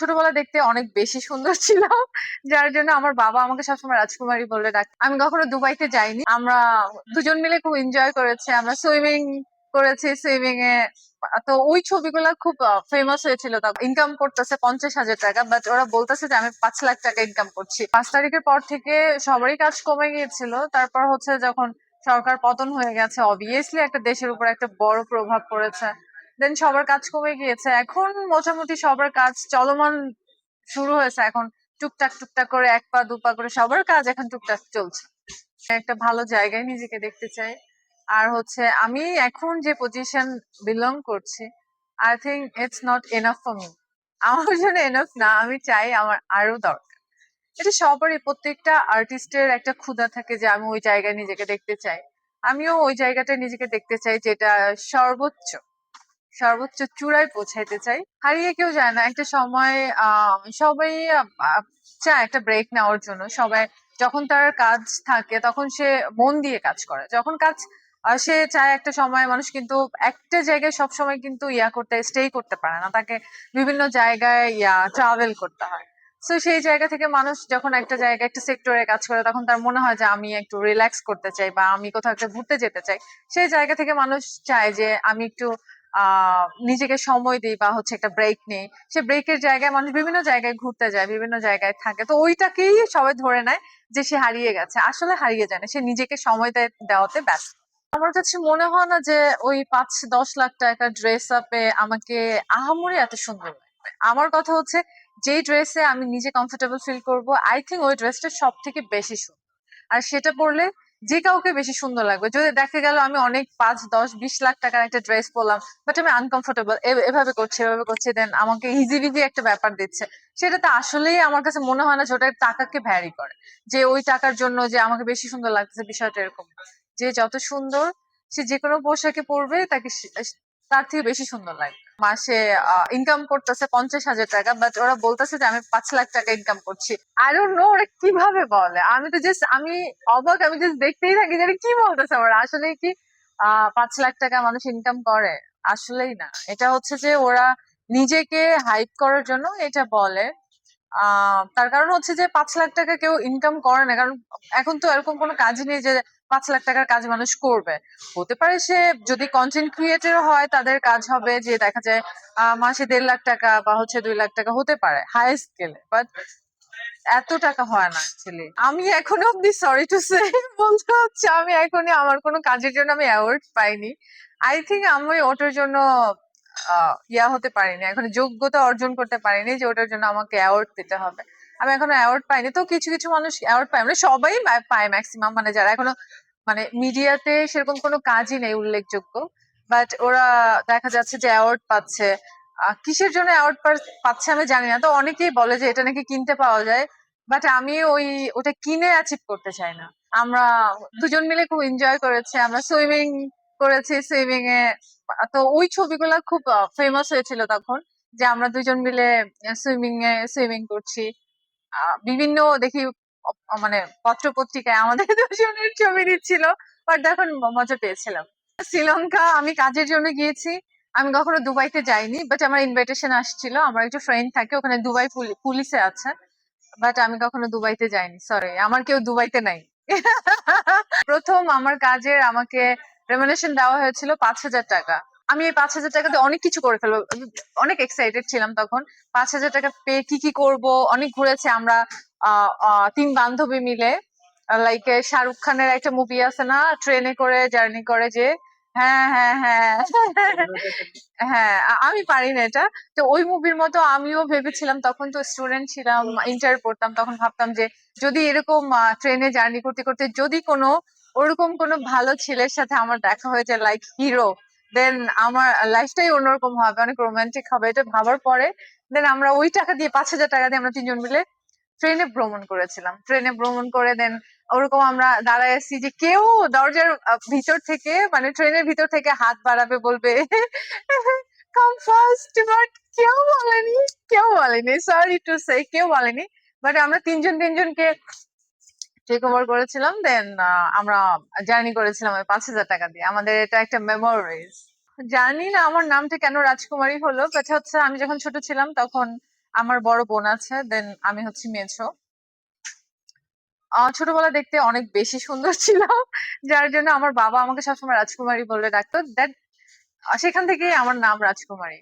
ছোটবেলায় দেখতে অনেক বেশি সুন্দর ছিলাম। যার জন্য আমার বাবা আমাকে সবসময় রাজকুমারী বলে ডাকে। আমি কখনো দুবাইতে যাইনি। আমরা দুজন মিলে খুব এনজয় করেছি। আমরা সুইমিং করেছি, সুইমিং এ তো ওই ছবিগুলা খুব ফেমাস হয়েছিল। তখন ইনকাম করতেছে 50,000 টাকা, বাট ওরা বলতেছে যে আমি 5 লাখ টাকা ইনকাম করছি। 5 তারিখের পর থেকে সবারই কাজ কমে গিয়েছিল। তারপর হচ্ছে যখন সরকার পতন হয়ে গেছে, অবভিয়াসলি একটা দেশের উপর একটা বড় প্রভাব পড়েছে। দেন সবার কাজ কমে গিয়েছে। এখন মোটামুটি সবার কাজ চলমান শুরু হয়েছে। এখন টুকটাক টুকটাক করে 1 পা 2 পা করে সবার কাজ এখন টুকটাক চলছে। একটা ভালো জায়গায় নিজেকে দেখতে চাই। আর হচ্ছে আমি এখন যে পজিশন বিলং করছি, I think it's not enough for me. আমার জন্য এনাফ না, আমি চাই আমার আরো দরকার। এটা সবারই, প্রত্যেকটা আর্টিস্টের একটা ক্ষুধা থাকে যে আমি ওই জায়গায় নিজেকে দেখতে চাই। আমিও ওই জায়গাটায় নিজেকে দেখতে চাই যেটা সর্বোচ্চ সর্বোচ্চ চূড়ায় পৌঁছাইতে চাই। হারিয়ে কেউ যায় না। একটা সময় সবাই চায় একটা ব্রেক নেওয়ার জন্য। সবাই যখন তার কাজ থাকে তখন সে মন দিয়ে কাজ করে। যখন কাজ সে চায় একটা সময়, মানুষ কিন্তু একটা জায়গায় সবসময় কিন্তু করতে স্টে করতে পারে না। তাকে বিভিন্ন জায়গায় ট্রাভেল করতে হয়। তো সেই জায়গা থেকে মানুষ যখন একটা জায়গায় একটা সেক্টরে কাজ করে তখন তার মনে হয় যে আমি একটু রিল্যাক্স করতে চাই বা আমি কোথাও একটা ঘুরতে যেতে চাই। সেই জায়গা থেকে মানুষ চায় যে আমি একটু নিজেকে সময় দিই বা হচ্ছে একটা ব্রেক নেই। সে ব্রেকের জায়গায় মানুষ বিভিন্ন জায়গায় ঘুরতে যায়, বিভিন্ন জায়গায় থাকে। তো ওইটাকেই সবাই ধরে নেয় যে সে হারিয়ে গেছে। আসলে হারিয়ে যায় না, সে নিজেকে সময় দেওয়াতে ব্যস্ত। আমার কাছে মনে হয় না যে ওই 5-10 লাখ টাকা ড্রেস আপে আমাকে আহামরি এত সুন্দর লাগবে। আমার কথা হচ্ছে যেই ড্রেসে আমি নিজে কমফোর্টেবল ফিল করব, আই থিঙ্ক ওই ড্রেসটা সব থেকে বেশি সুন্দর। আর সেটা পরলে যে কাউকে বেশি সুন্দর লাগবে। যদি দেখা গেল আমি অনেক 5-10-20 লাখ টাকার একটা ড্রেস পরলাম, বাট আমি আনকমফোর্টেবল, এভাবে করছি এভাবে করছি, দেন আমাকে ইজি বিজি একটা ব্যাপার দিচ্ছে, সেটা তো আসলেই আমার কাছে মনে হয় না যে ওটা টাকাকে ভ্যারি করে। যে ওই টাকার জন্য যে আমাকে বেশি সুন্দর লাগতেছে, বিষয়টা এরকম না। যে যত সুন্দর সে যে কোনো পোশাকে পরবে তাকে তার থেকে বেশি সুন্দর লাগবে। মাসে ইনকাম করতেছে 50,000 টাকা, বাট ওরা বলতেছে যে আমি 5 লাখ টাকা ইনকাম করছি। আই ডোন্ট নো ওরা কিভাবে বলে। আমি তো জাস্ট আমি অবাক, আমি জাস্ট দেখতেই থাকি যে কি বলতেছে ওরা। আসলে কি 5 লাখ টাকা মানুষ ইনকাম করে? আসলেই না। এটা হচ্ছে যে ওরা নিজেকে হাইপ করার জন্য এটা বলে। তার কারণ হচ্ছে যে 5 লাখ টাকা কেউ ইনকাম করে না, কারণ এখন তো এরকম কোনো কাজই নেই যে 5 লাখ টাকার কাজ মানুষ করবে। হতে পারে সে যদি কন্টেন্ট ক্রিয়েটর হয় তাদের কাজ হবে যে দেখা যায় মাসে 1.5 লাখ টাকা বা হচ্ছে 2 লাখ টাকা হতে পারে হাইয়েস্ট গেলে, বাট এত টাকা হয় না অ্যাকচুয়ালি। আমি এখনো অব্দি সরি টু সে বলতে হচ্ছে আমি এখনই আমার কোনো কাজের জন্য আমি অ্যাওয়ার্ড পাইনি। আই থিঙ্ক আমি ওটার জন্য হতে পারিনি, এখন যোগ্যতা অর্জন করতে পারিনি যে ওটার জন্য আমাকে অ্যাওয়ার্ড দিতে হবে। আমি এখনো অ্যাওয়ার্ড পাইনি। তো কিছু কিছু মানুষ অ্যাওয়ার্ড পায়, মানে সবাই পায় ম্যাক্সিমাম, মানে যারা এখনো মানে মিডিয়াতে সেরকম কোনো কাজই নেই উল্লেখযোগ্য, বাট ওরা দেখা যাচ্ছে যে অ্যাওয়ার্ড পাচ্ছে। কিসের জন্য অ্যাওয়ার্ড পাচ্ছে আমি জানি না। তো অনেকেই বলে যে এটা নাকি কিনতে পাওয়া যায়, বাট আমি ওটা কিনে অ্যাচিভ করতে চাই না। আমরা দুজন মিলে খুব এনজয় করেছি। আমরা সুইমিং করেছি, সুইমিং এ তো ওই ছবিগুলা খুব ফেমাস হয়েছিল তখন, যে আমরা দুজন মিলে সুইমিং করছি। বিভিন্ন দেখি মানে পত্র পত্রিকায় আমাদের দুজনের ছবি দিচ্ছিল, বাট তখন মজা পেয়েছিলাম। শ্রীলঙ্কা আমি কাজের জন্য গিয়েছি। আমি কখনো দুবাইতে যাইনি, বাট আমার ইনভাইটেশন আসছিল। আমার একটা ফ্রেন্ড থাকে ওখানে, দুবাই পুলিশে আছে, বাট আমি কখনো দুবাইতে যাইনি। সরি, আমার কেউ দুবাইতে নাই। প্রথম আমার কাজের আমাকে রেমুনেশন দেওয়া হয়েছিল 5,000 টাকা। আমি এই 5,000 টাকাতে অনেক কিছু করে ফেলবো, আমি অনেক এক্সাইটেড ছিলাম তখন। 5,000 টাকা পেয়ে কি কি করব, অনেক ঘুরেছি আমরা। 3 বান্ধবী মিলে, লাইক শাহরুখ খানের একটা মুভি আছে না, ট্রেনে করে জার্নি করে যে। হ্যাঁ হ্যাঁ হ্যাঁ হ্যাঁ, আমি পারি না এটা। তো ওই মুভির মতো আমিও ভেবেছিলাম, তখন তো স্টুডেন্ট ছিলাম, ইন্টার পড়তাম, তখন ভাবতাম যে যদি এরকম ট্রেনে জার্নি করতে করতে যদি কোনো ওরকম কোনো ভালো ছেলের সাথে আমার দেখা হয়ে যায়, লাইক হিরো, দেন আমার লাইফটাই অন্যরকম হবে, অনেক রোমান্টিক হবে। এটা ভাবার পরে দেন আমরা ওই টাকা দিয়ে 5,000 টাকা দিয়ে আমরা তিনজন মিলে ট্রেনে ভ্রমণ করেছিলাম। ট্রেনে ভ্রমণ করে দেন ওরকম আমরা দাঁড়ায় আছি যে কেউ দরজার ভিতর থেকে, মানে ট্রেনের ভিতর থেকে হাত বাড়াবে, বলবে কাম ফার্স্ট, বাট কেউ বলেনি, সরি টু সে, কেউ বলেনি। বাট আমরা তিনজন তিনজনকে টেক ওভার করেছিলাম। দেন আমরা জার্নি করেছিলাম ওই 5,000 টাকা দিয়ে। আমাদের এটা একটা মেমোরিজ। জানি না আমার নামটা কেন রাজকুমারী হলো, বাট হচ্ছে আমি যখন ছোট ছিলাম তখন আমার বড় বোন আছে, দেন আমি হচ্ছি মেঝো। ছোটবেলা দেখতে অনেক বেশি সুন্দর ছিলাম, যার জন্য আমার বাবা আমাকে সবসময় রাজকুমারী বলে ডাকতো। দ্যাট সেখান থেকেই আমার নাম রাজকুমারী।